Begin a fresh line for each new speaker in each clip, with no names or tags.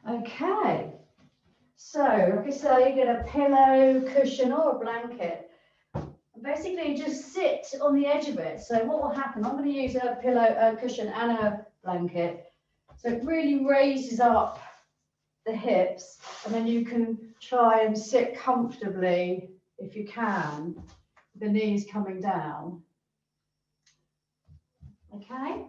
Okay, so like I say, you get a pillow, cushion, or a blanket. Basically, just sit on the edge of it. So what will happen? I'm going to use a pillow, a cushion, and a blanket. So it really raises up the hips, and then you can try and sit comfortably if you can, the knees coming down. Okay.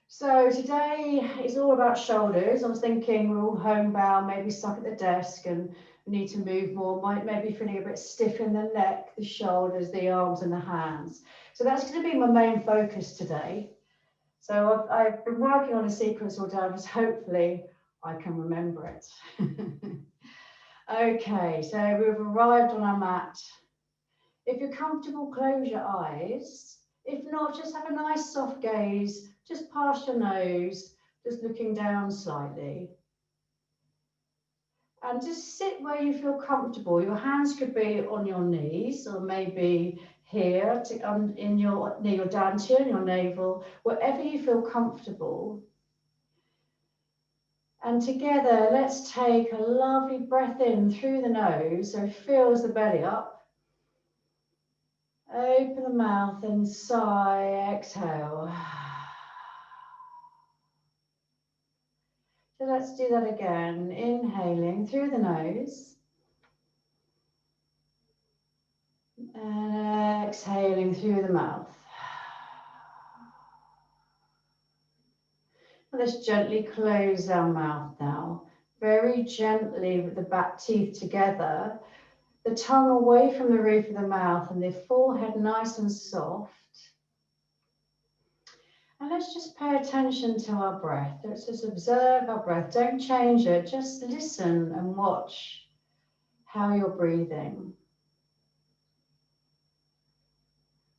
So today is all about shoulders. I was thinking we're all homebound, maybe stuck at the desk and need to move more, maybe feeling a bit stiff in the neck, the shoulders, the arms and the hands. So that's going to be my main focus today. So I've been working on a sequence all day, just hopefully I can remember it. Okay, so we've arrived on our mat. If you're comfortable, close your eyes. If not, just have a nice soft gaze, just past your nose, just looking down slightly. And just sit where you feel comfortable. Your hands could be on your knees or maybe here in your near your dantian, your navel, wherever you feel comfortable. And together, let's take a lovely breath in through the nose, so it fills the belly up. Open the mouth and sigh, exhale. So let's do that again. Inhaling through the nose. And exhaling through the mouth. And let's gently close our mouth now. Very gently with the back teeth together. The tongue away from the roof of the mouth and the forehead nice and soft. And let's just pay attention to our breath. Let's just observe our breath. Don't change it. Just listen and watch how you're breathing.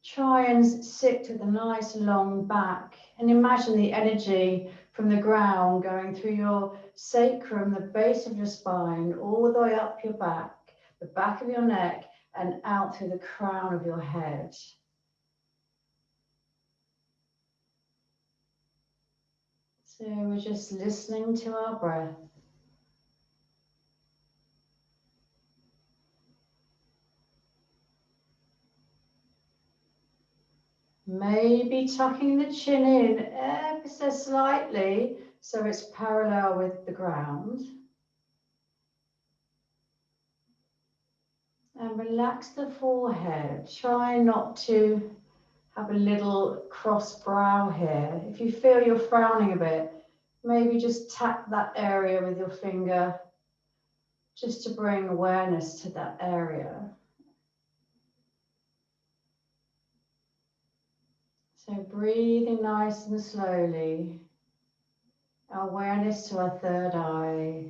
Try and sit to the nice long back and imagine the energy from the ground going through your sacrum, the base of your spine, all the way up your back, the back of your neck, and out through the crown of your head. So we're just listening to our breath. Maybe tucking the chin in ever so slightly so it's parallel with the ground. And relax the forehead. Try not to have a little cross brow here. If you feel you're frowning a bit, maybe just tap that area with your finger just to bring awareness to that area. So breathing nice and slowly. Awareness to our third eye.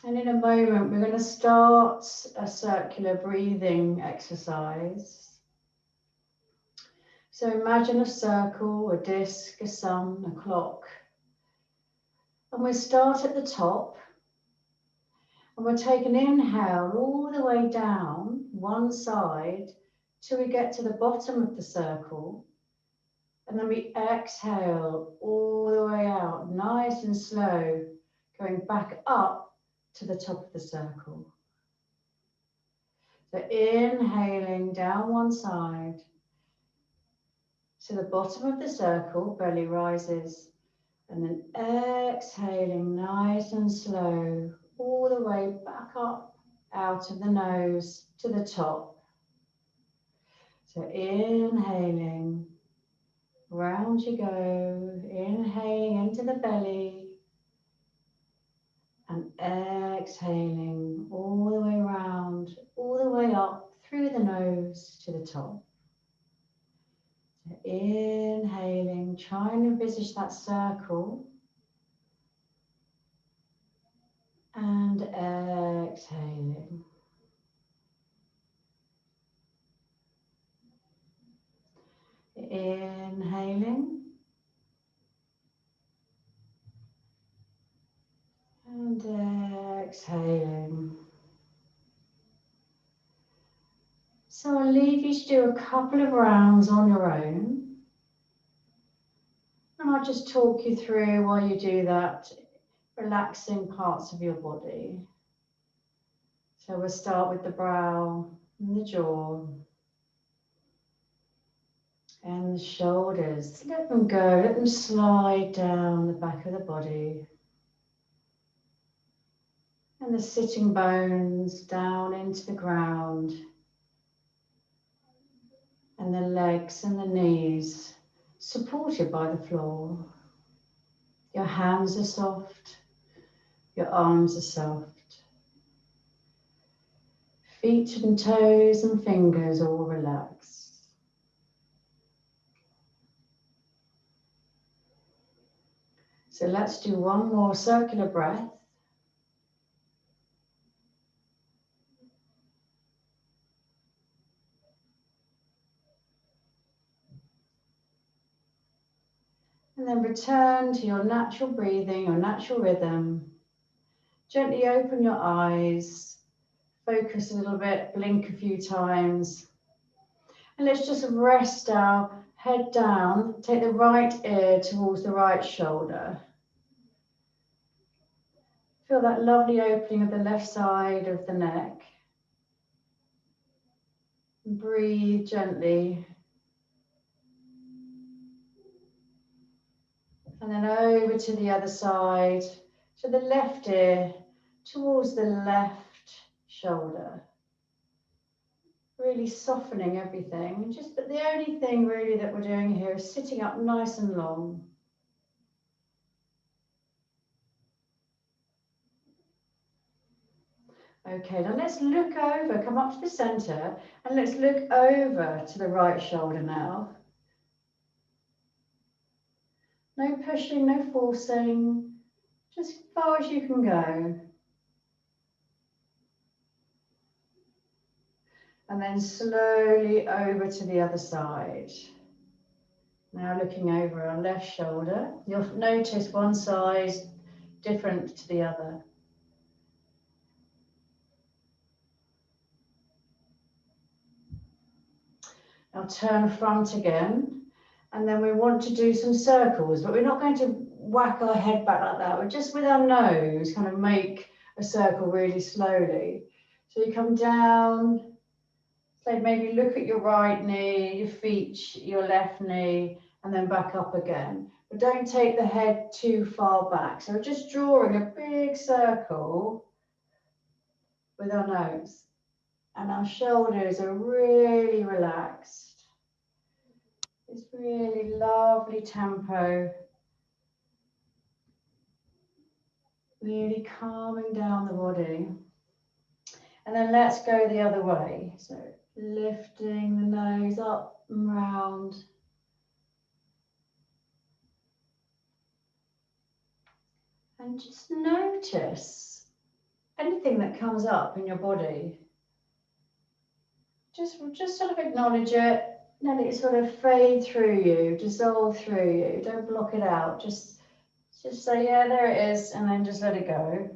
And in a moment, we're going to start a circular breathing exercise. So imagine a circle, a disc, a sun, a clock. And we'll start at the top. And we'll take an inhale all the way down one side till we get to the bottom of the circle. And then we exhale all the way out, nice and slow, going back up to the top of the circle. So inhaling down one side to the bottom of the circle, belly rises, and then exhaling nice and slow all the way back up out of the nose to the top. So inhaling, round you go, inhaling into the belly, and exhaling all the way around, all the way up through the nose to the top. So inhaling, try and envisage that circle. And exhaling. Inhaling. And exhaling. So I'll leave you to do a couple of rounds on your own. might just talk you through while you do that, relaxing parts of your body. So we'll start with the brow and the jaw and the shoulders. Let them go, let them slide down the back of the body. And the sitting bones down into the ground. And the legs and the knees supported by the floor. Your hands are soft, your arms are soft. Feet and toes and fingers all relaxed. So let's do one more circular breath. And then return to your natural breathing, your natural rhythm. Gently open your eyes, focus a little bit, blink a few times. And let's just rest our head down, take the right ear towards the right shoulder. Feel that lovely opening of the left side of the neck. And breathe gently. And then over to the other side, to the left ear, towards the left shoulder. Really softening everything. But the only thing really that we're doing here is sitting up nice and long. Okay, now let's look over, come up to the center, and let's look over to the right shoulder now. No pushing, no forcing, just as far as you can go. And then slowly over to the other side. Now looking over our left shoulder, you'll notice one side different to the other. Now turn front again, and then we want to do some circles, but we're not going to whack our head back like that. We're just with our nose kind of make a circle really slowly. So you come down, so maybe look at your right knee, your feet, your left knee, and then back up again. But don't take the head too far back. So we're just drawing a big circle with our nose. And our shoulders are really relaxed. It's really lovely tempo. Really calming down the body. And then let's go the other way. So lifting the nose up and round. And just notice anything that comes up in your body. Just sort of acknowledge it. Let it sort of fade through you, dissolve through you. Don't block it out. Just say, yeah, there it is, and then just let it go.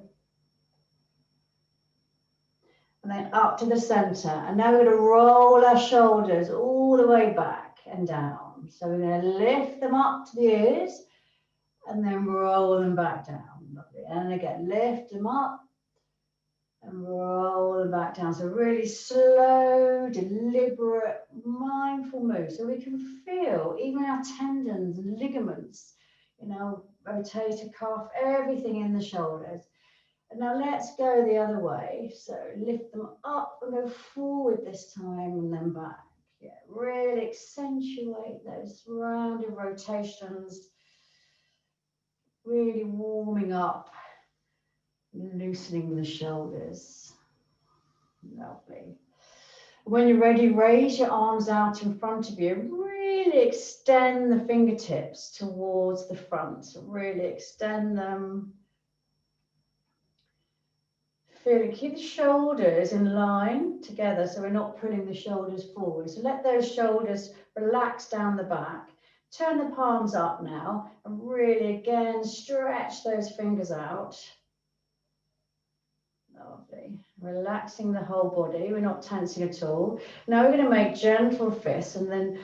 And then up to the center. And now we're going to roll our shoulders all the way back and down. So we're going to lift them up to the ears and then roll them back down. Lovely. And again, lift them up and roll them back down. So really slow, deliberate, mindful move. So we can feel even our tendons and ligaments, you know, rotator cuff, everything in the shoulders. And now let's go the other way. So lift them up and go forward this time and then back. Yeah, really accentuate those rounded rotations. Really warming up, loosening the shoulders. Lovely. When you're ready, raise your arms out in front of you. Really extend the fingertips towards the front. So really extend them. Feeling, keep the shoulders in line together so we're not pulling the shoulders forward. So let those shoulders relax down the back. Turn the palms up now and really again stretch those fingers out. Lovely. Relaxing the whole body. We're not tensing at all. Now we're going to make gentle fists and then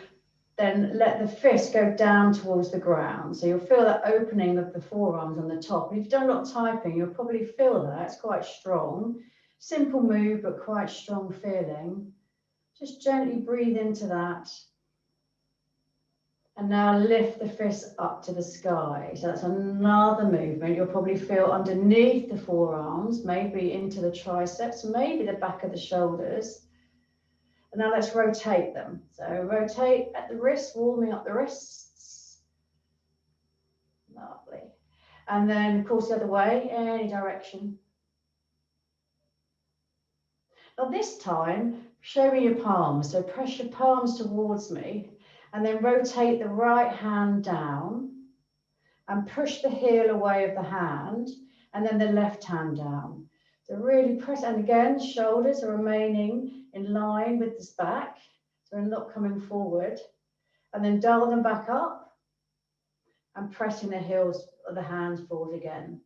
then let the fist go down towards the ground. So you'll feel that opening of the forearms on the top. If you've done a lot of typing, you'll probably feel that. It's quite strong. Simple move, but quite strong feeling. Just gently breathe into that. And now lift the fist up to the sky. So that's another movement. You'll probably feel underneath the forearms, maybe into the triceps, maybe the back of the shoulders. And now let's rotate them. So rotate at the wrists, warming up the wrists. Lovely. And then, of course, the other way, any direction. Now this time, show me your palms. So press your palms towards me and then rotate the right hand down and push the heel away of the hand and then the left hand down. So really press, and again, shoulders are remaining in line with this back, so we're not coming forward. And then dial them back up and pressing the heels of the hands forward again.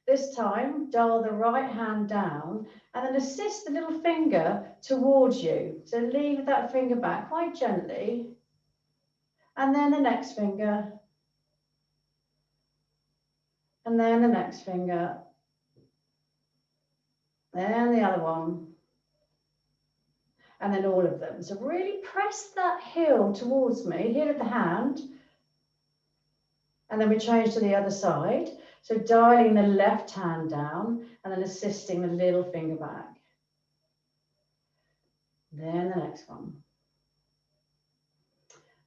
This time, dial the right hand down and then assist the little finger towards you. So leave that finger back quite gently. And then the next finger. And then the next finger. Then the other one. And then all of them. So really press that heel towards me, heel of the hand. And then we change to the other side. So dialing the left hand down and then assisting the little finger back. Then the next one.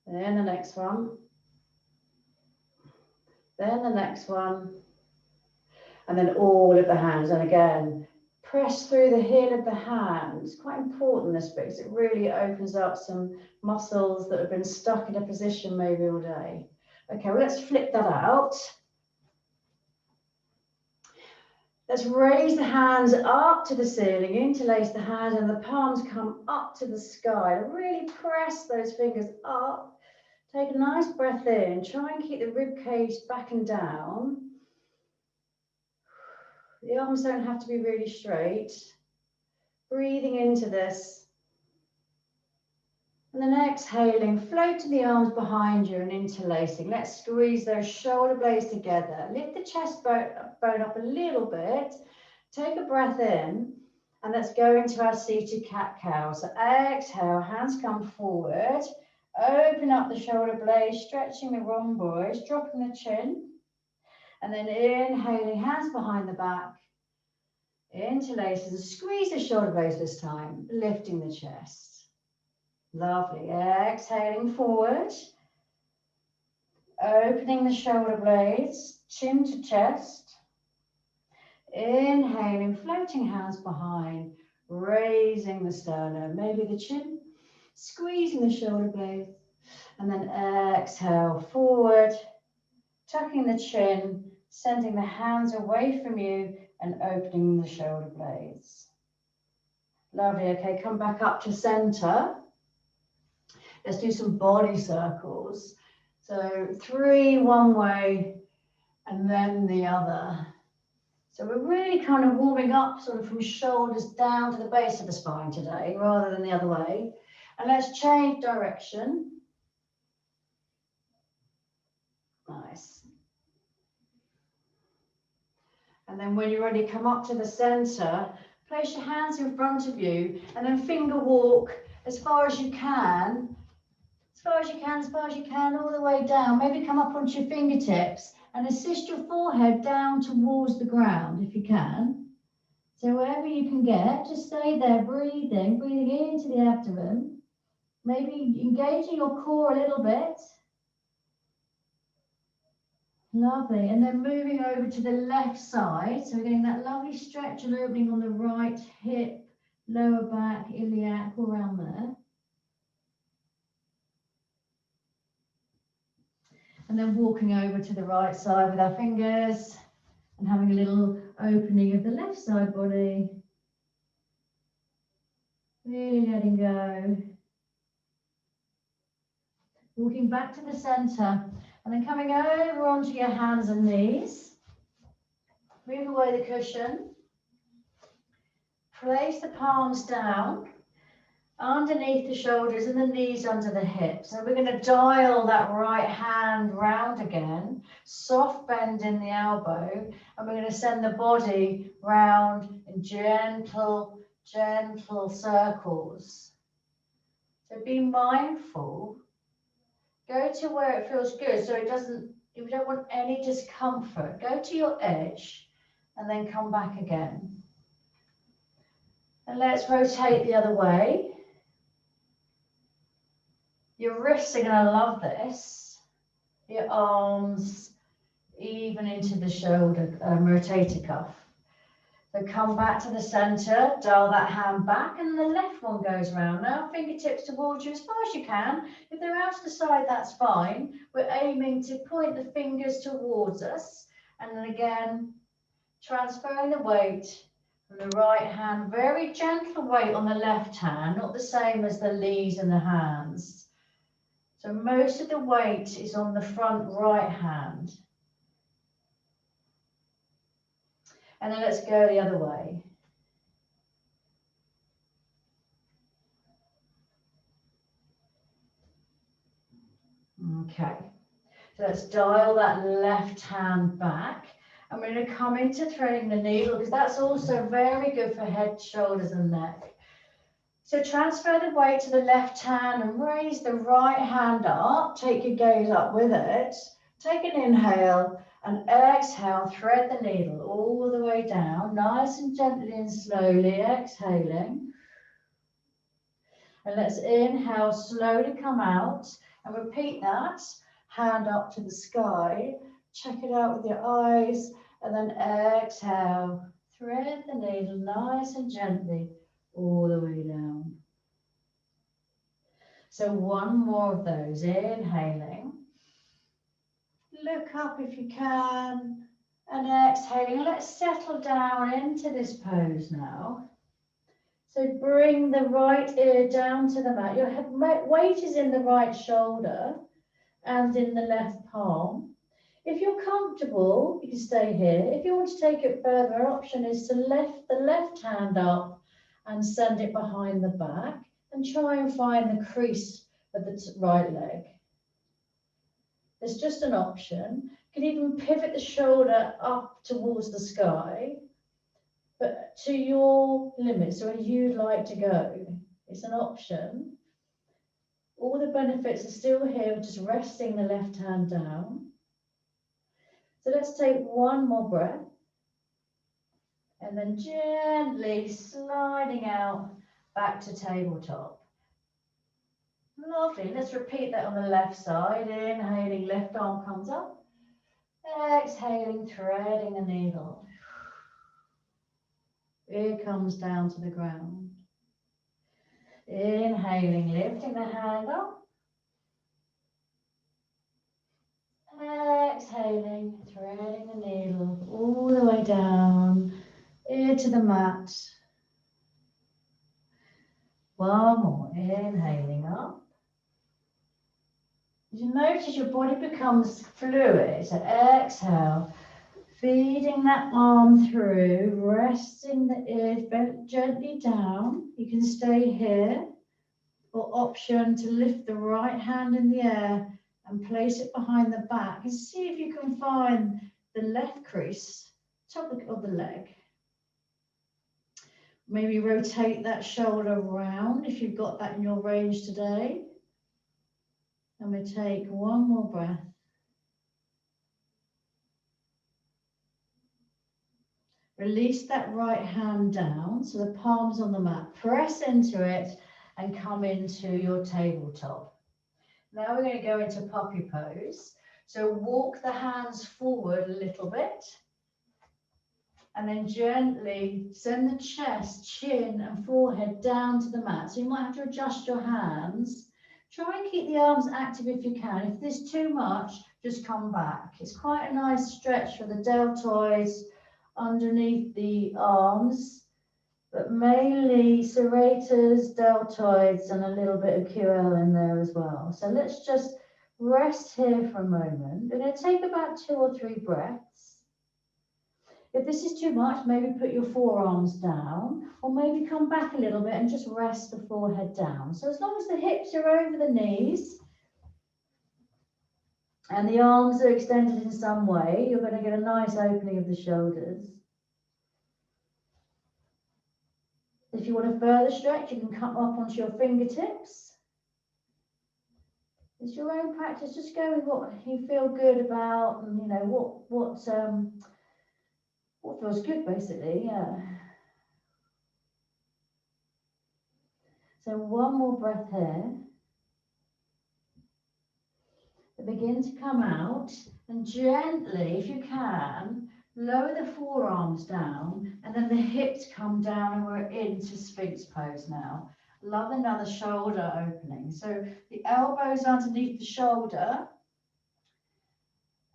Then the next one. Then the next one. And then all of the hands. And again, press through the heel of the hand. It's quite important, this bit, because it really opens up some muscles that have been stuck in a position maybe all day. Okay, well, let's flip that out. Let's raise the hands up to the ceiling, interlace the hands, and the palms come up to the sky. Really press those fingers up. Take a nice breath in. Try and keep the rib cage back and down. The arms don't have to be really straight. Breathing into this. And then exhaling, floating the arms behind you and interlacing. Let's squeeze those shoulder blades together. Lift the chest bone up a little bit. Take a breath in. And let's go into our seated cat-cow. So exhale, hands come forward. Open up the shoulder blades, stretching the rhomboids, dropping the chin. And then inhaling, hands behind the back. Interlaces and squeeze the shoulder blades this time, lifting the chest. Lovely. Exhaling forward. Opening the shoulder blades, chin to chest. Inhaling, floating hands behind, raising the sternum, maybe the chin, squeezing the shoulder blades. And then exhale forward, tucking the chin, sending the hands away from you and opening the shoulder blades. Lovely. Okay, come back up to center. Let's do some body circles. So 3 one way and then the other. So we're really kind of warming up sort of from shoulders down to the base of the spine today rather than the other way. And let's change direction. Nice. And then when you're ready, come up to the center, place your hands in front of you and then finger walk as far as you can. As far as you can, all the way down. Maybe come up onto your fingertips and assist your forehead down towards the ground if you can. So wherever you can get, just stay there, breathing into the abdomen. Maybe engaging your core a little bit. Lovely. And then moving over to the left side. So we're getting that lovely stretch and opening on the right hip, lower back, iliac, all around there. And then walking over to the right side with our fingers and having a little opening of the left side body. Really letting go. Walking back to the center and then coming over onto your hands and knees. Move away the cushion. Place the palms down underneath the shoulders and the knees under the hips. And we're going to dial that right hand round again, soft bend in the elbow, and we're going to send the body round in gentle, gentle circles. So be mindful. Go to where it feels good, so it doesn't, you don't want any discomfort. Go to your edge and then come back again. And let's rotate the other way. Your wrists are going to love this. Your arms, even into the shoulder, rotator cuff. So come back to the center, dial that hand back, and the left one goes round. Now fingertips towards you as far as you can. If they're out to the side, that's fine. We're aiming to point the fingers towards us. And then again, transferring the weight from the right hand, very gentle weight on the left hand, not the same as the knees and the hands. So most of the weight is on the front right hand. And then let's go the other way. Okay, so let's dial that left hand back. And we're going to come into threading the needle because that's also very good for head, shoulders and neck. So transfer the weight to the left hand and raise the right hand up. Take your gaze up with it. Take an inhale and exhale, thread the needle all the way down, nice and gently and slowly exhaling. And let's inhale, slowly come out and repeat that. Hand up to the sky, check it out with your eyes, and then exhale, thread the needle nice and gently all the way down. So one more of those, inhaling. Look up if you can, and exhaling. Let's settle down into this pose now. So bring the right ear down to the mat. Your weight is in the right shoulder and in the left palm. If you're comfortable, you can stay here. If you want to take it further, our option is to lift the left hand up and send it behind the back and try and find the crease of the right leg. There's just an option. You can even pivot the shoulder up towards the sky, but to your limits, where you'd like to go. It's an option. All the benefits are still here, just resting the left hand down. So let's take one more breath. And then gently sliding out back to tabletop. Lovely. Let's repeat that on the left side. Inhaling, left arm comes up. Exhaling, threading the needle. It comes down to the ground. Inhaling, lifting the hand up. Exhaling, threading the needle all the way down into the mat. One more. Inhaling up. You notice your body becomes fluid. So exhale, feeding that arm through, resting the ears bent gently down. You can stay here, or option to lift the right hand in the air and place it behind the back and see if you can find the left crease, top of the leg. Maybe rotate that shoulder round if you've got that in your range today. And we take one more breath. Release that right hand down, so the palms on the mat. Press into it and come into your tabletop. Now we're going to go into puppy pose. So walk the hands forward a little bit. And then gently send the chest, chin and forehead down to the mat. So you might have to adjust your hands. Try and keep the arms active if you can. If there's too much, just come back. It's quite a nice stretch for the deltoids underneath the arms, but mainly serrators, deltoids, and a little bit of QL in there as well. So let's just rest here for a moment. We're going to take about 2 or 3 breaths. If this is too much, maybe put your forearms down, or maybe come back a little bit and just rest the forehead down. So as long as the hips are over the knees and the arms are extended in some way, you're going to get a nice opening of the shoulders. If you want to further stretch, you can come up onto your fingertips. It's your own practice. Just go with what you feel good about, and you know what feels good, basically. Yeah. So one more breath here. Begin to come out, and gently, if you can, lower the forearms down, and then the hips come down, and we're into Sphinx pose now. Love another shoulder opening. So the elbows underneath the shoulder,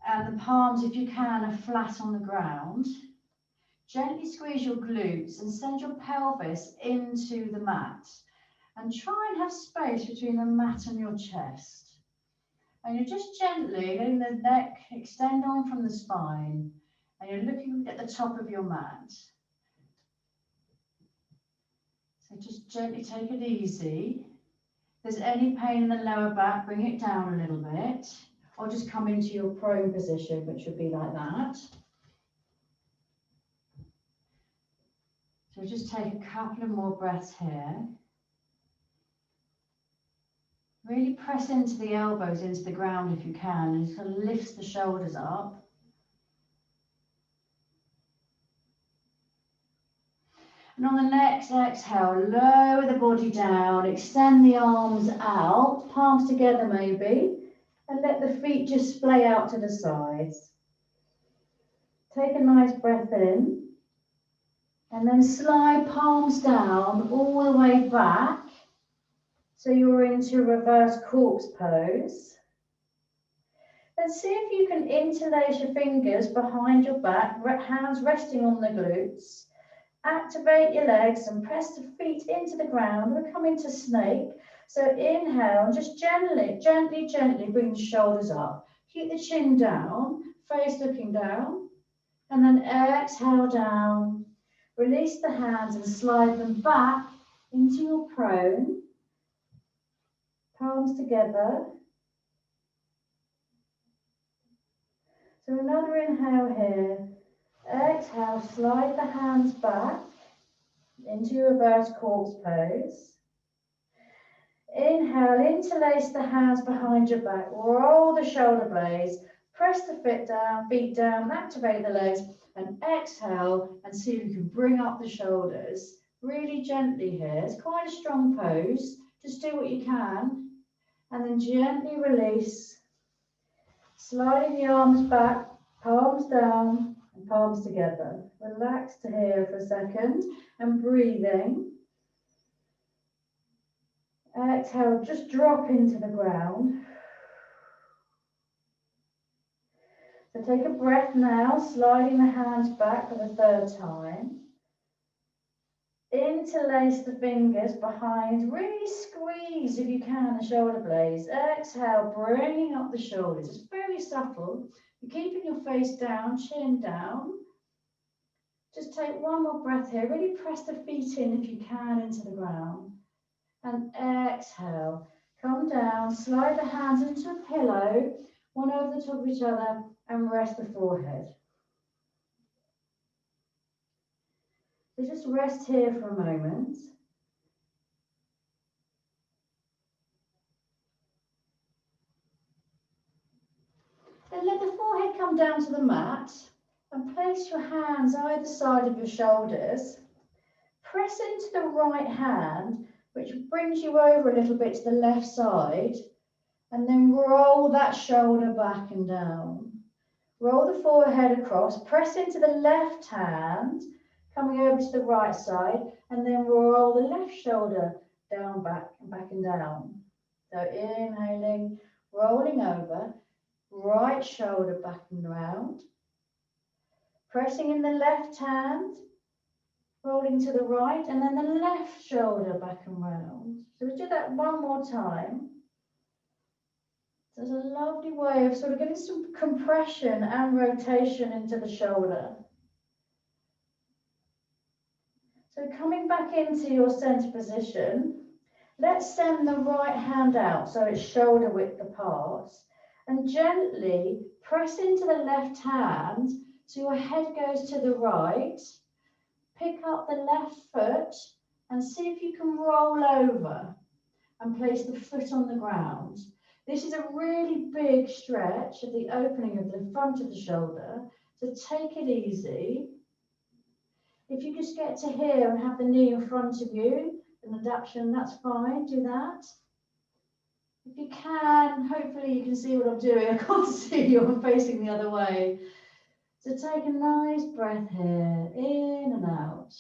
and the palms, if you can, are flat on the ground. Gently squeeze your glutes and send your pelvis into the mat. And try and have space between the mat and your chest. And you're just gently letting the neck extend on from the spine. And you're looking at the top of your mat. So just gently take it easy. If there's any pain in the lower back, bring it down a little bit. Or just come into your prone position, which would be like that. So just take a couple of more breaths here. Really press into the elbows, into the ground if you can, and it sort of lifts the shoulders up. And on the next exhale, lower the body down, extend the arms out, palms together maybe, and let the feet just splay out to the sides. Take a nice breath in, and then slide palms down all the way back. So you're into reverse corpse pose. And see if you can interlace your fingers behind your back, hands resting on the glutes. Activate your legs and press the feet into the ground. We'll come into snake. So inhale and just gently, gently, gently bring the shoulders up. Keep the chin down, face looking down. And then exhale down. Release the hands and slide them back into your prone. Palms together. So another inhale here. Exhale, slide the hands back into reverse corpse pose. Inhale, interlace the hands behind your back. Roll the shoulder blades. Press the feet down, activate the legs. And exhale and see if you can bring up the shoulders. Really gently here. It's quite a strong pose. Just do what you can. And then gently release, sliding the arms back, palms down and palms together. Relax to here for a second and breathing. Exhale, just drop into the ground. So take a breath now, sliding the hands back for the third time. Interlace the fingers behind, really squeeze if you can the shoulder blades. Exhale, bringing up the shoulders. It's very subtle. You're keeping your face down, chin down. Just take one more breath here. Really press the feet in if you can into the ground. And exhale, come down, slide the hands into a pillow, one over the top of each other, and rest the forehead. So just rest here for a moment. Then let the forehead come down to the mat and place your hands either side of your shoulders. Press into the right hand, which brings you over a little bit to the left side, and then roll that shoulder back and down. Roll the forehead across, press into the left hand, coming over to the right side, and then roll the left shoulder down, back and down. So inhaling, rolling over, right shoulder back and round. Pressing in the left hand, rolling to the right, and then the left shoulder back and round. So we do that one more time. So it's a lovely way of sort of getting some compression and rotation into the shoulder. So coming back into your center position, let's send the right hand out so it's shoulder width apart, and gently press into the left hand so your head goes to the right. Pick up the left foot and see if you can roll over and place the foot on the ground. This is a really big stretch of the opening of the front of the shoulder, so take it easy. If you just get to here and have the knee in front of you, an adaptation, that's fine, do that. If you can, hopefully you can see what I'm doing. I can't see you, I'm facing the other way. So take a nice breath here, in and out.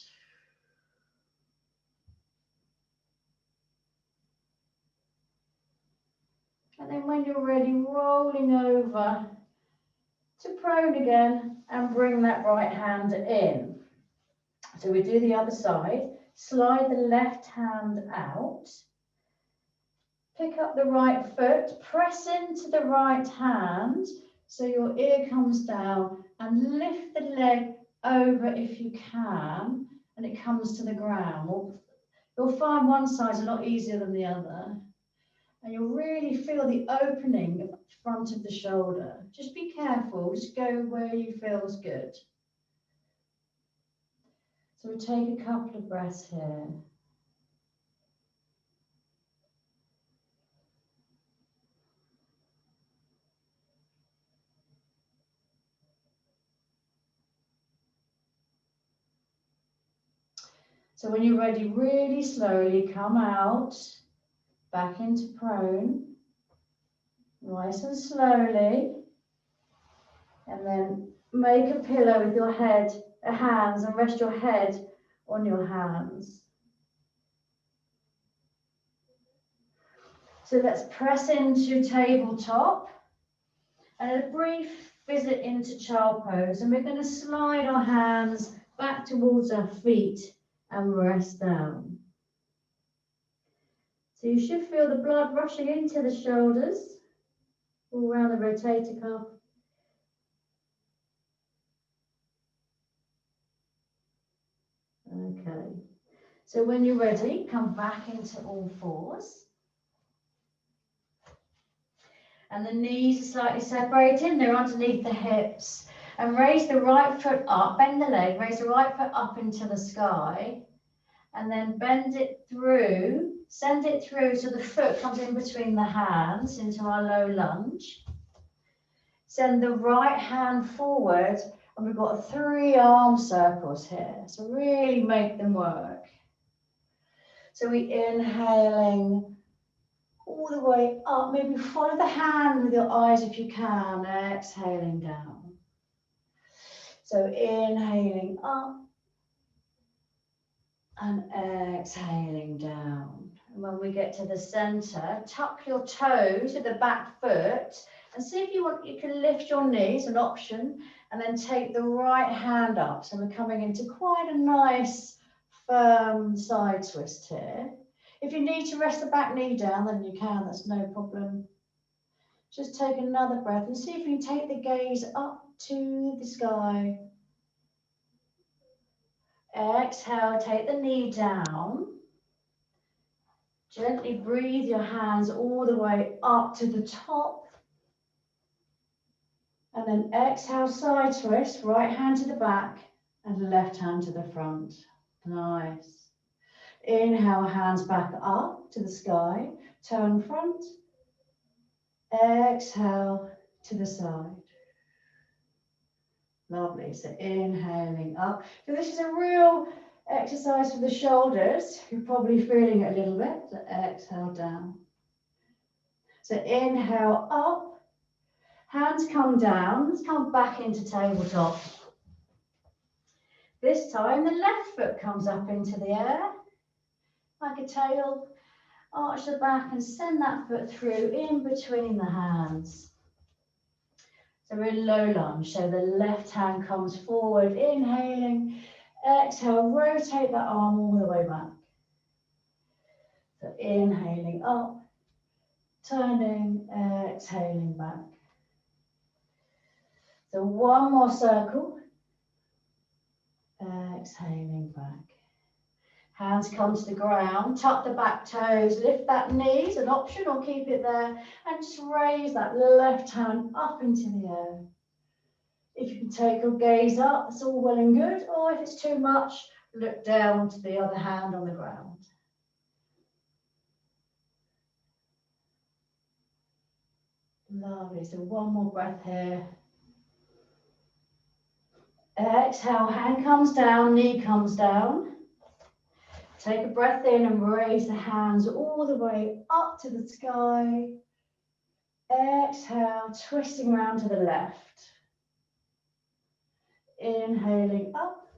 And then when you're ready, rolling over to prone again and bring that right hand in. So we do the other side, slide the left hand out, pick up the right foot, press into the right hand so your ear comes down and lift the leg over if you can and it comes to the ground. You'll find one side's a lot easier than the other. And you'll really feel the opening of the front of the shoulder. Just be careful, just go where you feel is good. So we take a couple of breaths here. So when you're ready, really slowly come out, back into prone, nice and slowly, and then make a pillow with your hands and rest your head on your hands. So let's press into tabletop and a brief visit into child pose, and we're going to slide our hands back towards our feet and rest down. So you should feel the blood rushing into the shoulders, all around the rotator cuff. Okay, so when you're ready, come back into all fours. And the knees are slightly separated, they're underneath the hips. And raise the right foot up, bend the leg, raise the right foot up into the sky. And then bend it through, send it through so the foot comes in between the hands into our low lunge. Send the right hand forward, and we've got 3 arm circles here. So really make them work. So we inhaling all the way up. Maybe follow the hand with your eyes if you can. Exhaling down. So inhaling up and exhaling down. And when we get to the center, tuck your toes with the back foot and see if you can lift your knees, an option, and then take the right hand up. So we're coming into quite a nice firm side twist here. If you need to rest the back knee down, then you can, that's no problem. Just take another breath and see if you can take the gaze up to the sky. Exhale, take the knee down. Gently breathe your hands all the way up to the top. And then exhale, side twist, right hand to the back and left hand to the front. Nice. Inhale, hands back up to the sky, turn front. Exhale to the side. Lovely. So inhaling up. So this is a real exercise for the shoulders. You're probably feeling it a little bit. So exhale down. So inhale up. Hands come down. Let's come back into tabletop. This time the left foot comes up into the air like a tail. Arch the back and send that foot through in between the hands. So we're in low lunge, so the left hand comes forward, inhaling, exhale, rotate that arm all the way back. So inhaling up, turning, exhaling back. So one more circle, exhaling back. Hands come to the ground, tuck the back toes, lift that knee, it's an option, or keep it there, and just raise that left hand up into the air. If you can take your gaze up, that's all well and good, or if it's too much, look down to the other hand on the ground. Lovely, so one more breath here. Exhale, hand comes down, knee comes down. Take a breath in and raise the hands all the way up to the sky. Exhale, twisting around to the left. Inhaling up.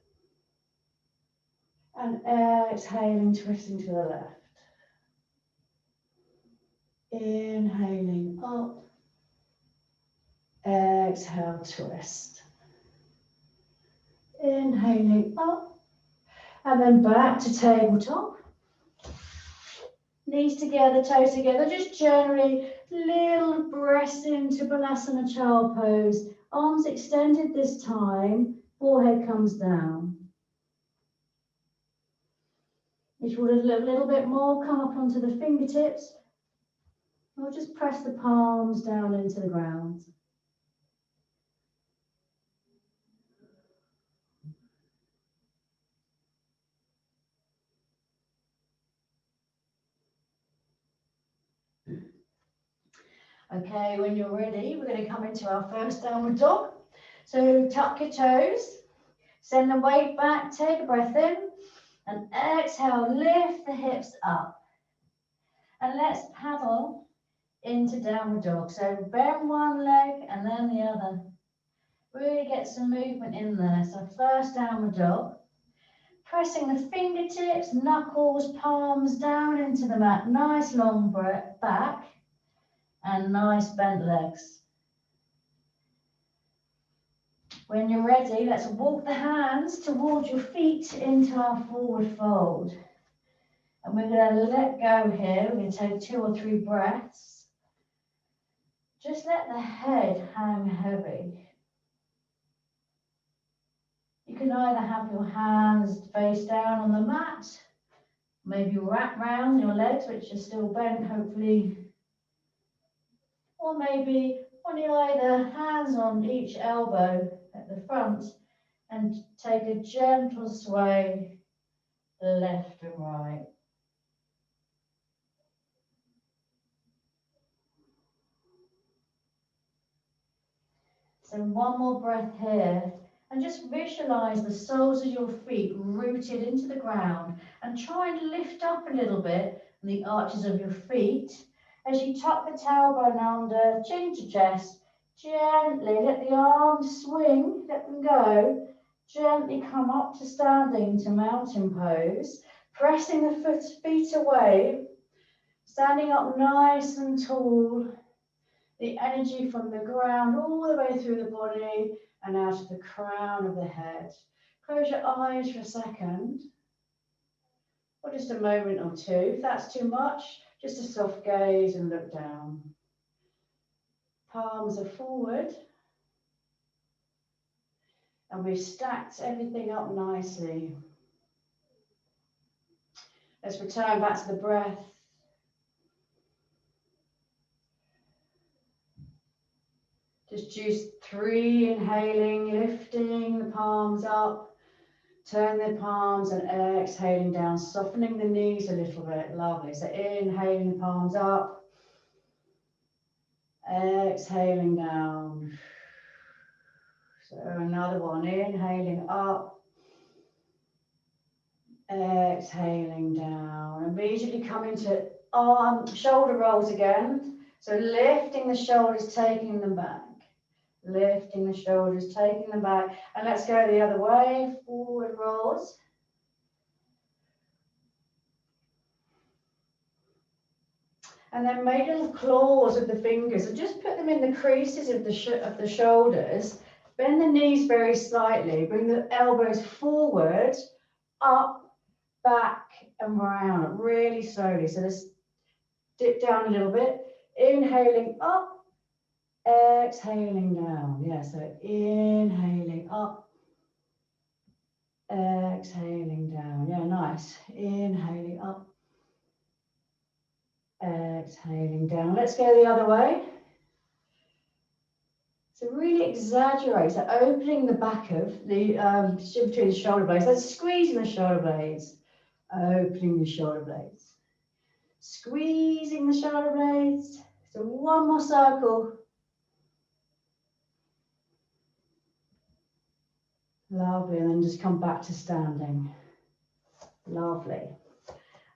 And exhaling, twisting to the left. Inhaling up. Exhale, twist. Inhaling up. And then back to tabletop. Knees together, toes together. Just gently, little breaths into Balasana Child Pose. Arms extended this time. Forehead comes down. If you want a little bit more, come up onto the fingertips. Or just press the palms down into the ground. Okay, when you're ready, we're going to come into our first downward dog. So tuck your toes, send the weight back, take a breath in, and exhale, lift the hips up. And let's paddle into downward dog. So bend one leg and then the other. Really get some movement in there. So first downward dog. Pressing the fingertips, knuckles, palms down into the mat. Nice long breath back and nice bent legs. When you're ready, let's walk the hands towards your feet into our forward fold. And we're going to let go here. We're going to take 2 or 3 breaths. Just let the head hang heavy. You can either have your hands face down on the mat, maybe wrap round your legs, which are still bent, hopefully. Or maybe on either hands on each elbow at the front and take a gentle sway left and right. So one more breath here. And just visualize the soles of your feet rooted into the ground and try and lift up a little bit the arches of your feet. As you tuck the tailbone under, chin to chest, gently let the arms swing, let them go. Gently come up to standing to mountain pose, pressing the feet away, standing up nice and tall. The energy from the ground all the way through the body and out of the crown of the head. Close your eyes for a second, or just a moment or two. If that's too much, just a soft gaze and look down. Palms are forward. And we've stacked everything up nicely. Let's return back to the breath. Just juice 3, inhaling, lifting the palms up, turn the palms and exhaling down, softening the knees a little bit. Lovely. So inhaling the palms up, exhaling down. So another one, inhaling up, exhaling down. Immediately come into shoulder rolls again. So lifting the shoulders, taking them back. Lifting the shoulders, taking them back. And let's go the other way, forward rolls. And then make little claws with the fingers and just put them in the creases of the shoulders. Bend the knees very slightly. Bring the elbows forward, up, back and round, really slowly. So let's dip down a little bit. Inhaling up. Exhaling down. Yeah, so inhaling up. Exhaling down. Yeah, nice. Inhaling up. Exhaling down. Let's go the other way. So really exaggerate. So opening the back of the between the shoulder blades. So squeezing the shoulder blades. Opening the shoulder blades. Squeezing the shoulder blades. So one more circle. Lovely. And then just come back to standing. Lovely.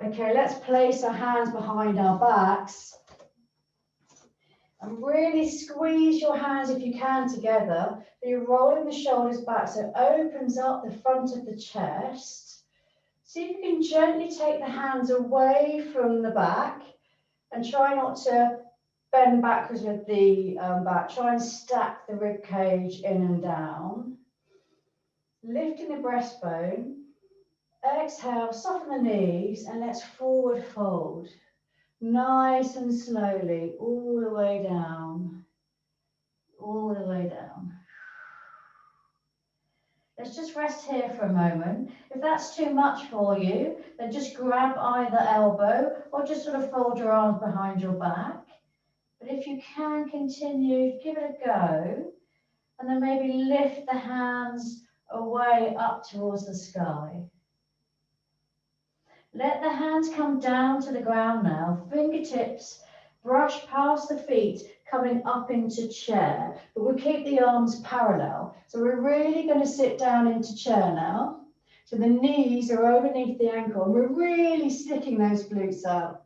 Okay, let's place our hands behind our backs. And really squeeze your hands if you can together. So you're rolling the shoulders back so it opens up the front of the chest. See if you can gently take the hands away from the back and try not to bend backwards with the back. Try and stack the rib cage in and down. Lifting the breastbone. Exhale, soften the knees and let's forward fold. Nice and slowly, all the way down. All the way down. Let's just rest here for a moment. If that's too much for you, then just grab either elbow or just sort of fold your arms behind your back. But if you can continue, give it a go. And then maybe lift the hands away up towards the sky. Let the hands come down to the ground now. Fingertips brush past the feet, coming up into chair. But we'll keep the arms parallel. So we're really going to sit down into chair now. So the knees are underneath the ankle. And we're really sticking those glutes out.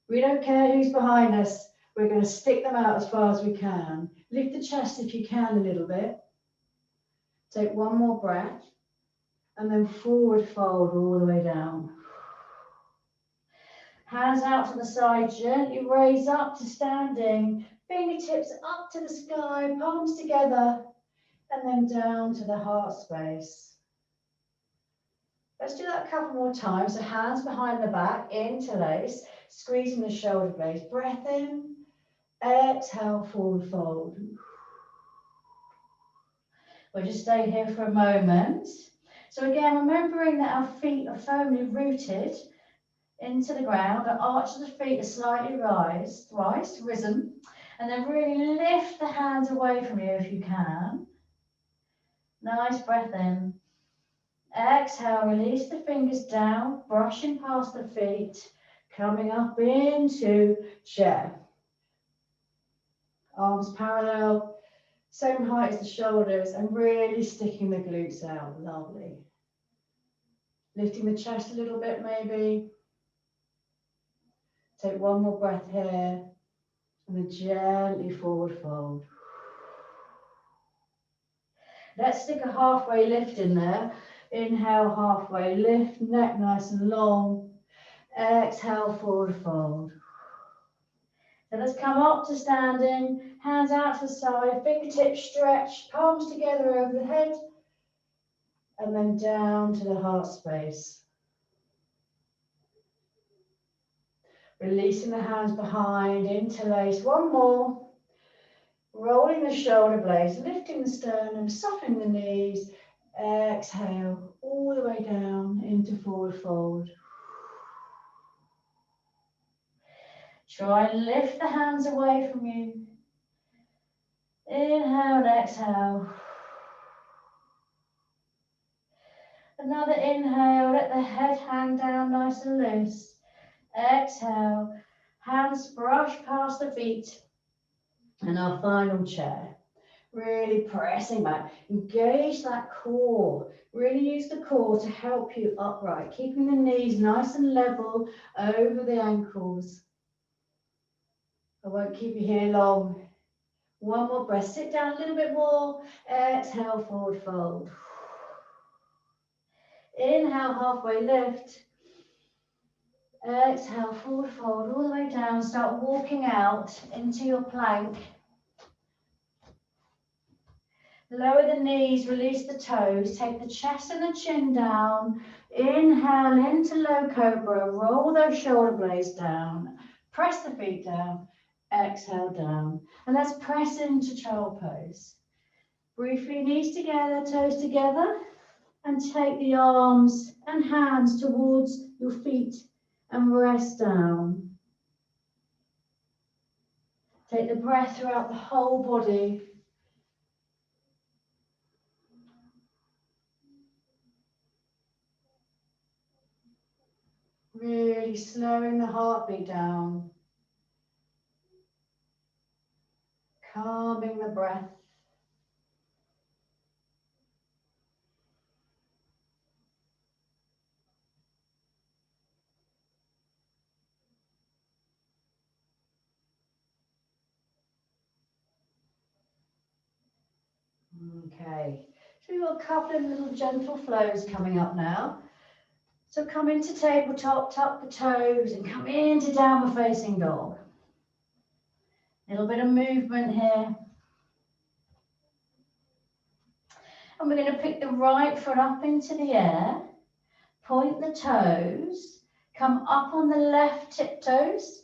We don't care who's behind us. We're going to stick them out as far as we can. Lift the chest if you can a little bit. Take one more breath. And then forward fold all the way down. Hands out to the side, gently raise up to standing. Fingertips up to the sky, palms together. And then down to the heart space. Let's do that a couple more times. So hands behind the back, interlace, squeezing the shoulder blades. Breath in, exhale, forward fold. We'll just stay here for a moment. So again, remembering that our feet are firmly rooted into the ground, our arches of the feet are slightly risen, and then really lift the hands away from you if you can. Nice breath in. Exhale, release the fingers down, brushing past the feet, coming up into chair. Arms parallel, same height as the shoulders, and really sticking the glutes out. Lovely. Lifting the chest a little bit maybe. Take one more breath here, and then gently forward fold. Let's stick a halfway lift in there. Inhale, halfway lift, neck nice and long. Exhale, forward fold. So let's come up to standing, hands out to the side, fingertips stretch, palms together over the head, and then down to the heart space. Releasing the hands behind, interlace. One more. Rolling the shoulder blades, lifting the sternum, softening the knees. Exhale, all the way down into forward fold. Try and lift the hands away from you. Inhale and exhale. Another inhale, let the head hang down nice and loose. Exhale, hands brush past the feet. And our final chair. Really pressing back. Engage that core. Really use the core to help you upright. Keeping the knees nice and level over the ankles. I won't keep you here long. One more breath. Sit down a little bit more. Exhale, forward fold. Inhale, halfway lift. Exhale, forward fold all the way down. Start walking out into your plank. Lower the knees, release the toes. Take the chest and the chin down. Inhale into low cobra. Roll those shoulder blades down. Press the feet down. Exhale down. And let's press into child pose. Briefly, knees together, toes together. And take the arms and hands towards your feet and rest down. Take the breath throughout the whole body. Really slowing the heartbeat down. Calming the breath. Okay, so we've got a couple of little gentle flows coming up now. So come into tabletop, tuck the toes and come into downward facing dog. A little bit of movement here. And we're going to pick the right foot up into the air, point the toes, come up on the left tiptoes,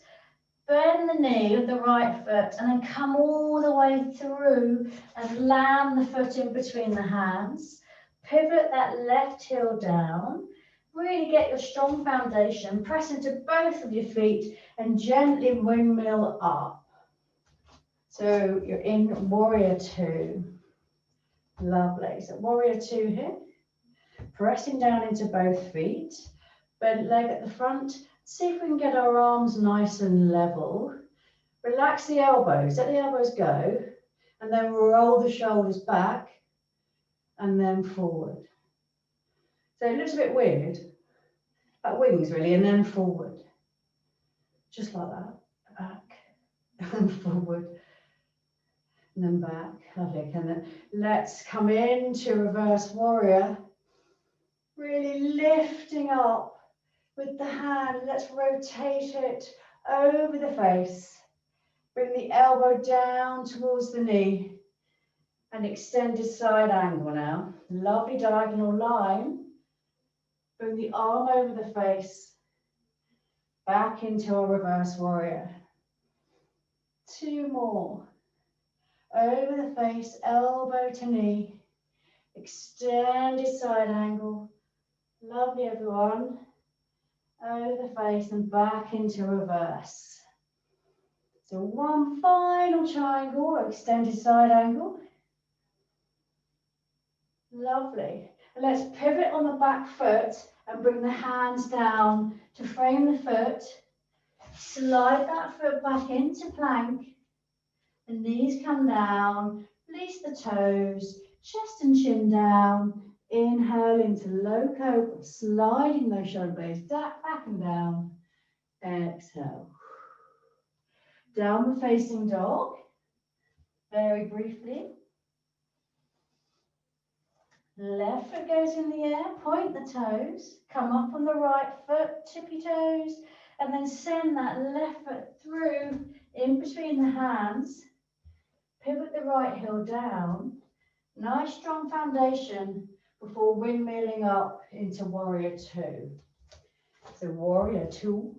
bend the knee of the right foot and then come all the way through and land the foot in between the hands. Pivot that left heel down. Really get your strong foundation. Press into both of your feet and gently windmill up. So you're in warrior two. Lovely. So warrior two here. Pressing down into both feet. Bent leg at the front. See if we can get our arms nice and level. Relax the elbows, let the elbows go, and then roll the shoulders back and then forward. So it looks a bit weird, like wings really, and then forward. Just like that, back and forward, and then back. Lovely. And then let's come into reverse warrior. Really lifting up with the hand. Let's rotate it over the face. Bring the elbow down towards the knee. And extended side angle now. Lovely diagonal line. Bring the arm over the face. Back into a reverse warrior. Two more. Over the face, elbow to knee. Extended side angle. Lovely, everyone. Over the face and back into reverse. So one final triangle, extended side angle. Lovely. And let's pivot on the back foot and bring the hands down to frame the foot. Slide that foot back into plank. The knees come down. Release the toes. Chest and chin down. Inhale into low cobra. Sliding those shoulder blades back and down. Exhale. Downward facing dog. Very briefly. Left foot goes in the air, point the toes, come up on the right foot, tippy toes, and then send that left foot through in between the hands. Pivot the right heel down. Nice strong foundation before windmilling up into warrior two. So warrior two.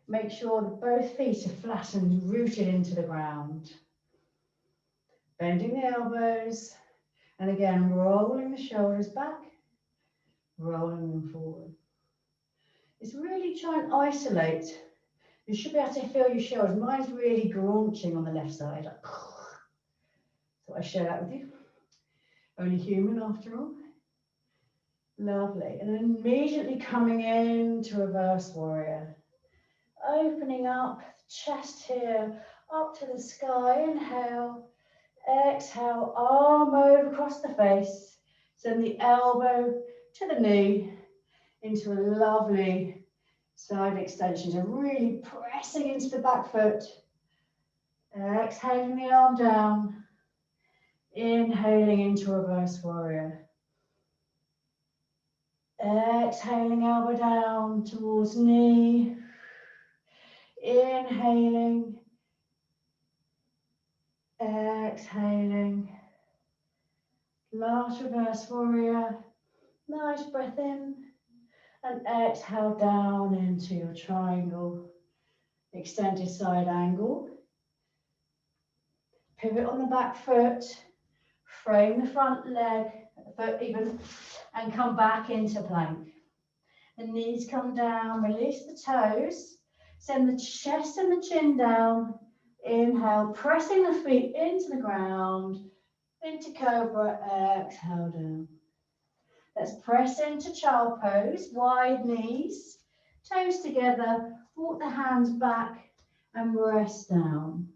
Make sure that both feet are flat and rooted into the ground. Bending the elbows. And again, rolling the shoulders back, rolling them forward. It's really try and isolate. You should be able to feel your shoulders. Mine's really graunching on the left side. So I share that with you. Only human after all. Lovely. And then immediately coming into reverse warrior. Opening up the chest here, up to the sky. Inhale. Exhale, arm over across the face. Send the elbow to the knee into a lovely side extension. So really pressing into the back foot. Exhaling the arm down. Inhaling into reverse warrior. Exhaling elbow down towards knee. Inhaling. Exhaling. Last reverse warrior. Nice breath in. And exhale down into your triangle. Extended side angle. Pivot on the back foot. Frame the front leg foot even, and come back into plank. The knees come down, release the toes, send the chest and the chin down. Inhale, pressing the feet into the ground, into cobra, exhale down. Let's press into child pose, wide knees, toes together, walk the hands back and rest down.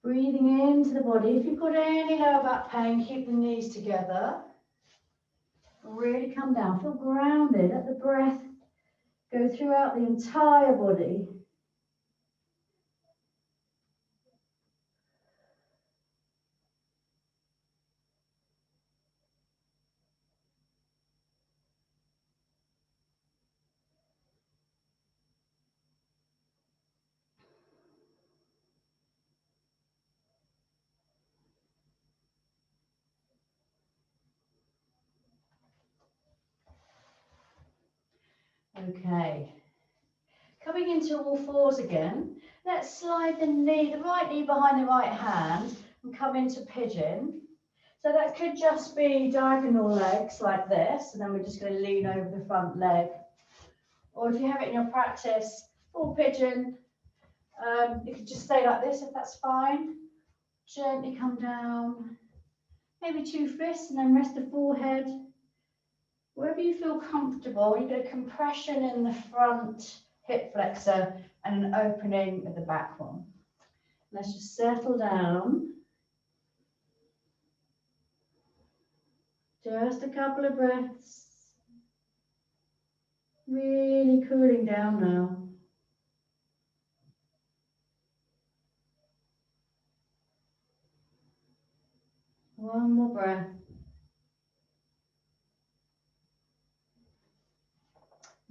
Breathing into the body. If you've got any lower back pain, keep the knees together. Really come down, feel grounded. Let the breath go throughout the entire body. Okay, coming into all fours again, let's slide the knee, the right knee behind the right hand and come into pigeon. So that could just be diagonal legs like this, and then we're just going to lean over the front leg. Or if you have it in your practice, full pigeon, you could just stay like this if that's fine. Gently come down, maybe 2 fists, and then rest the forehead. Wherever you feel comfortable, you get a compression in the front hip flexor and an opening at the back one. Let's just settle down. Just a couple of breaths. Really cooling down now. One more breath.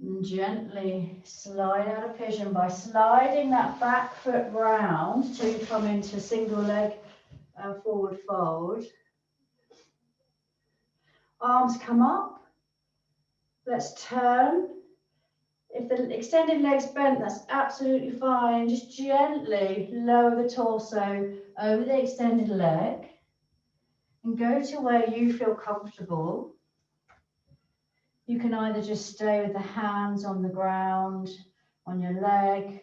And gently slide out of pigeon by sliding that back foot round till you come into single leg forward fold. Arms come up. Let's turn. If the extended leg's bent, that's absolutely fine. Just gently lower the torso over the extended leg and go to where you feel comfortable. You can either just stay with the hands on the ground, on your leg,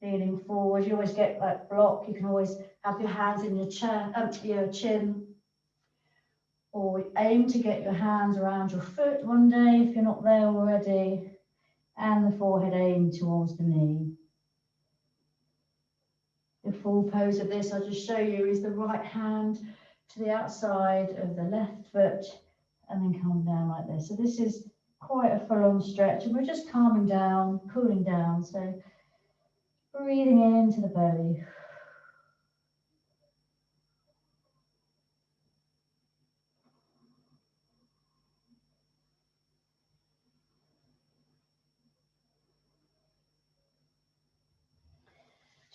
leaning forward. You always get that block. You can always have your hands in your chin. Or aim to get your hands around your foot one day if you're not there already. And the forehead aim towards the knee. The full pose of this I'll just show you is the right hand to the outside of the left foot and then come down like this. So this is quite a full-on stretch and we're just calming down, cooling down. So breathing into the belly.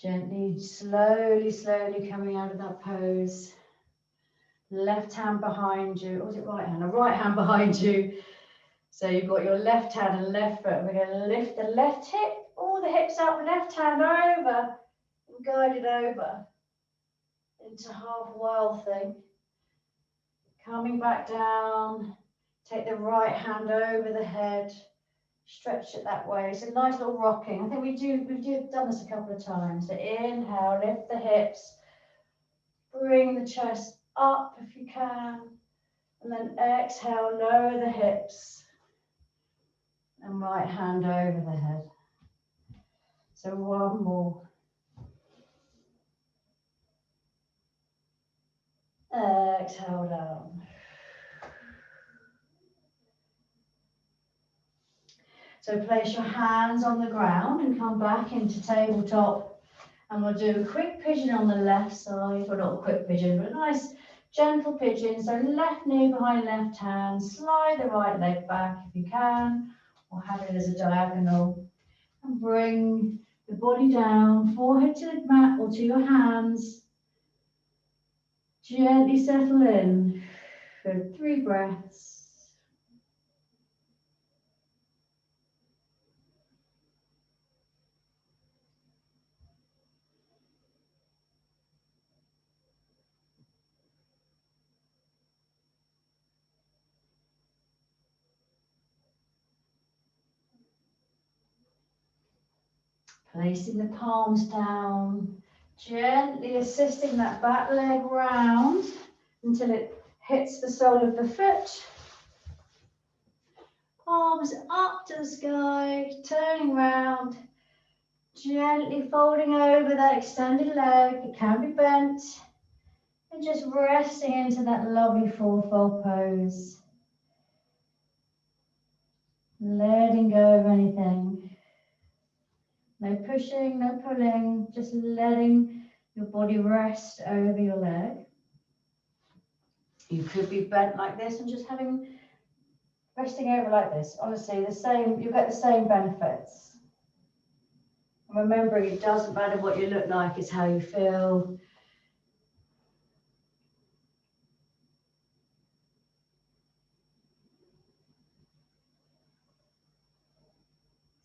Gently, slowly, slowly coming out of that pose. Left hand behind you, or was it right hand? A right hand behind you. So you've got your left hand and left foot. We're going to lift the left hip, all the hips up, left hand over, and guide it over into half wild thing. Coming back down, take the right hand over the head, stretch it that way. It's a nice little rocking. I think we've done this a couple of times. So inhale, lift the hips, bring the chest up if you can, and then exhale, lower the hips. And right hand over the head. So one more. Exhale down. So place your hands on the ground and come back into tabletop. And we'll do a quick pigeon on the left side. Well, not a quick pigeon, but a nice gentle pigeon. So left knee behind left hand. Slide the right leg back if you can, or have it as a diagonal. And bring the body down, forehead to the mat or to your hands. Gently settle in for 3 breaths. Placing the palms down, gently assisting that back leg round until it hits the sole of the foot. Palms up to the sky, turning round, gently folding over that extended leg. It can be bent. And just resting into that lovely fourfold pose. Letting go of anything. No pushing, no pulling, just letting your body rest over your leg. You could be bent like this and just resting over like this. Honestly, you get the same benefits. And remembering, it doesn't matter what you look like, it's how you feel.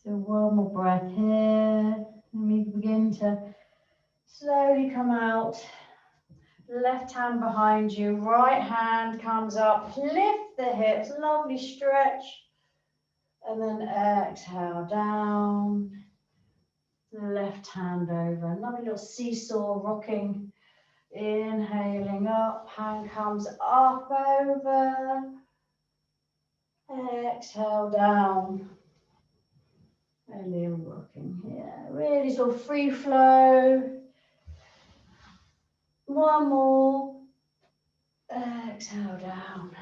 So one more breath here. And we begin to slowly come out. Left hand behind you, right hand comes up, lift the hips, lovely stretch. And then exhale down. Left hand over, another little seesaw rocking. Inhaling up, hand comes up over. Exhale down. A little rocking here, really sort of free flow. One more. Exhale down.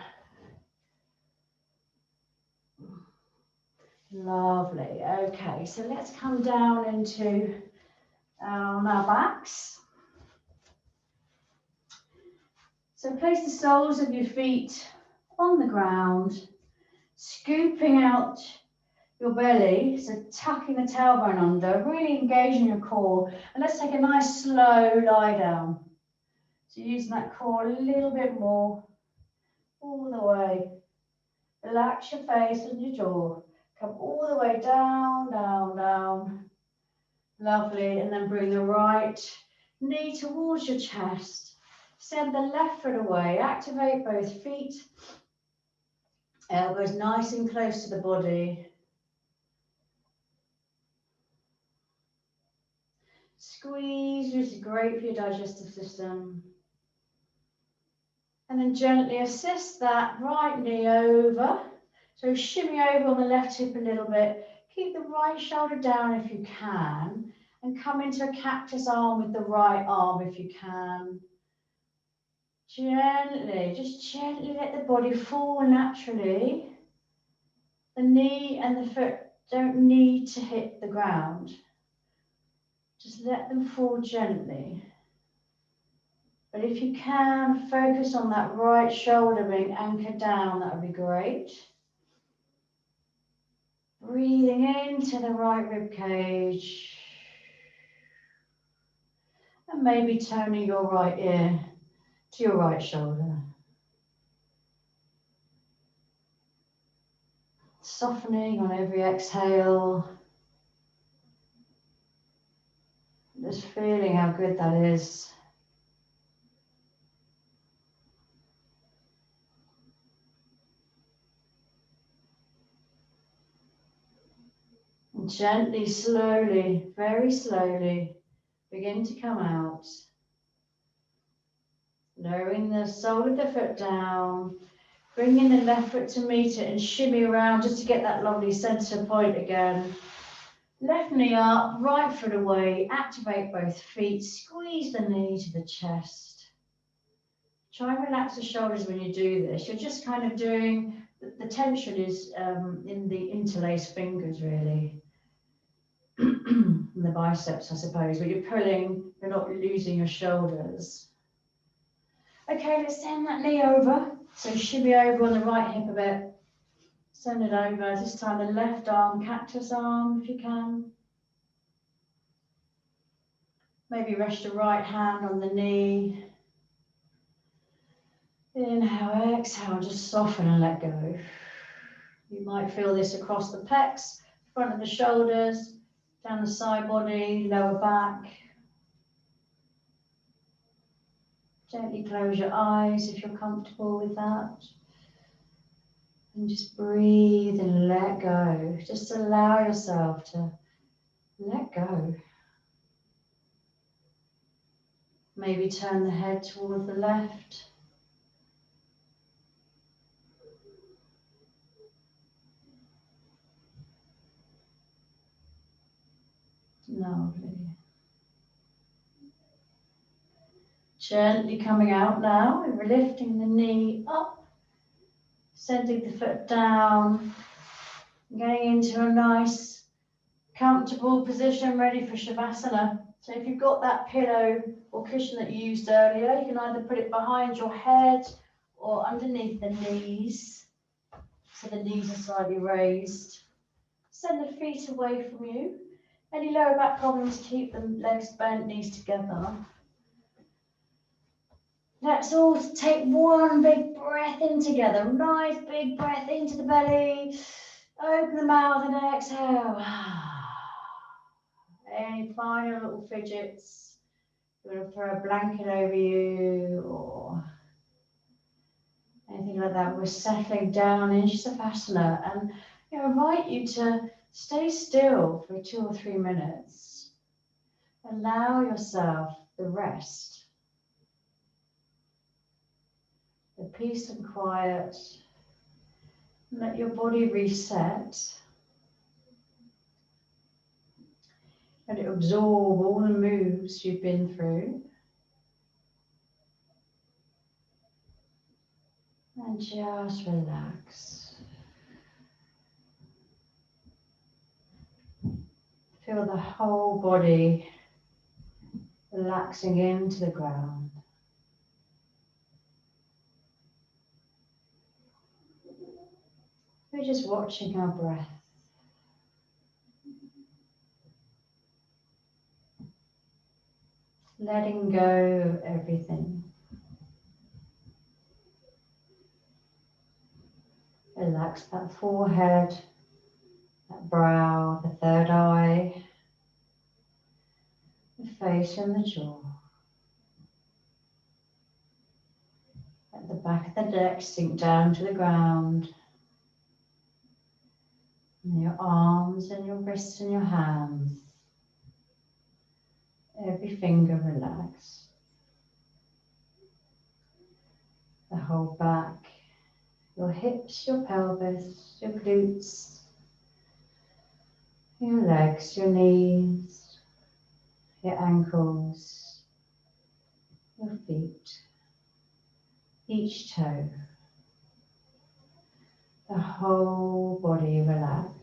Lovely. Okay, so let's come down into on our backs. So place the soles of your feet on the ground, scooping out your belly, so tucking the tailbone under, really engaging your core. And let's take a nice slow lie down. So using that core a little bit more, all the way. Relax your face and your jaw. Come all the way down, down, down. Lovely. And then bring the right knee towards your chest. Send the left foot away. Activate both feet. Elbows nice and close to the body. Squeeze, which is great for your digestive system. And then gently assist that right knee over. So shimmy over on the left hip a little bit. Keep the right shoulder down if you can. And come into a cactus arm with the right arm if you can. Gently, just gently let the body fall naturally. The knee and the foot don't need to hit the ground. Just let them fall gently. But if you can, focus on that right shoulder being anchored down, that would be great. Breathing into the right rib cage. And maybe turning your right ear to your right shoulder. Softening on every exhale. Just feeling how good that is. And gently, slowly, very slowly, begin to come out. Lowering the sole of the foot down. Bringing the left foot to meet it and shimmy around just to get that lovely center point again. Left knee up, right foot away. Activate both feet. Squeeze the knee to the chest. Try and relax the shoulders when you do this. You're just kind of doing, the tension is in the interlaced fingers really. The biceps, I suppose, but you're pulling, you're not losing your shoulders. Okay, let's send that knee over. So shimmy over on the right hip a bit. Send it over. This time the left arm, cactus arm if you can. Maybe rest your right hand on the knee. Inhale, exhale, just soften and let go. You might feel this across the pecs, front of the shoulders, down the side body, lower back. Gently close your eyes if you're comfortable with that. And just breathe and let go. Just allow yourself to Let go. Maybe turn the head toward the left. Lovely. Gently coming out now, we're lifting the knee up, sending the foot down, getting into a nice, comfortable position, ready for Shavasana. So if you've got that pillow or cushion that you used earlier, you can either put it behind your head or underneath the knees, so the knees are slightly raised. Send the feet away from you. Any lower back problems, keep the legs bent, knees together. Let's all take one big breath in together. Nice big breath into the belly. Open the mouth and exhale. Any final little fidgets? You want to throw a blanket over you or anything like that. We're settling down in Shavasana, and I invite you to stay still for 2 or 3 minutes. Allow yourself the rest, the peace and quiet. Let your body reset. Let it absorb all the moves you've been through. And just relax. Feel the whole body relaxing into the ground. We're just watching our breath. Letting go of everything. Relax that forehead, that brow, the third eye, the face and the jaw. Let the back of the neck sink down to the ground. And your arms and your wrists and your hands. Every finger relaxed. The whole back, your hips, your pelvis, your glutes, your legs, your knees, your ankles, your feet, each toe. The whole body relaxed.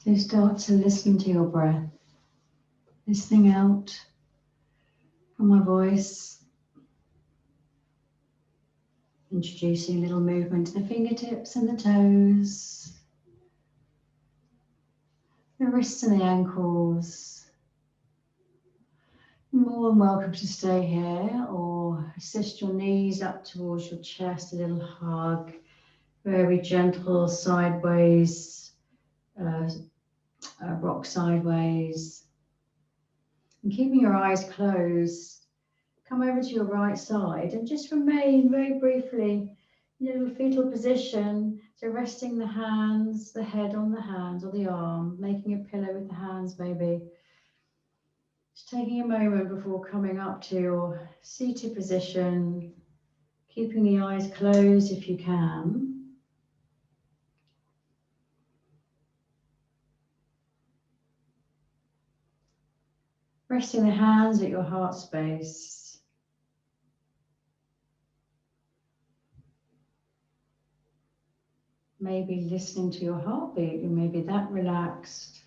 So start to listen to your breath, listening out from my voice, introducing a little movement to the fingertips and the toes, the wrists and the ankles. You're more than welcome to stay here or assist your knees up towards your chest, a little hug, very gentle sideways, rock sideways. And keeping your eyes closed, come over to your right side and just remain very briefly in a little fetal position. So resting the hands, the head on the hands or the arm, making a pillow with the hands maybe. Just taking a moment before coming up to your seated position, keeping the eyes closed if you can. Resting the hands at your heart space. Maybe listening to your heartbeat, you may be that relaxed.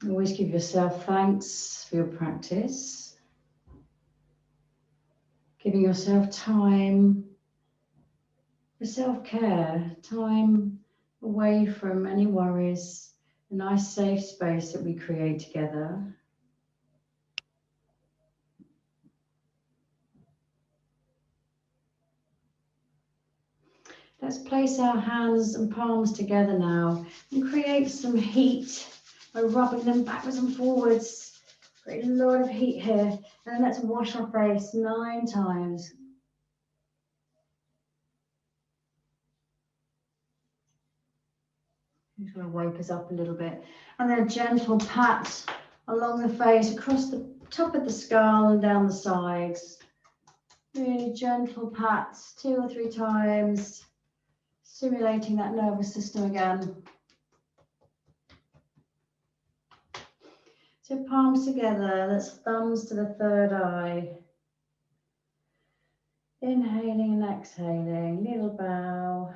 Always give yourself thanks for your practice. Giving yourself time for self-care, time away from any worries, a nice safe space that we create together. Let's place our hands and palms together now and create some heat by rubbing them backwards and forwards. Create a lot of heat here. And then let's wash our face 9 times. Just going to wake us up a little bit. And then a gentle pat along the face, across the top of the skull and down the sides. Really gentle pats 2 or 3 times, stimulating that nervous system again. So palms together, that's thumbs to the third eye. Inhaling and exhaling, little bow.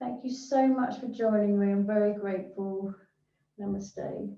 Thank you so much for joining me. I'm very grateful. Namaste.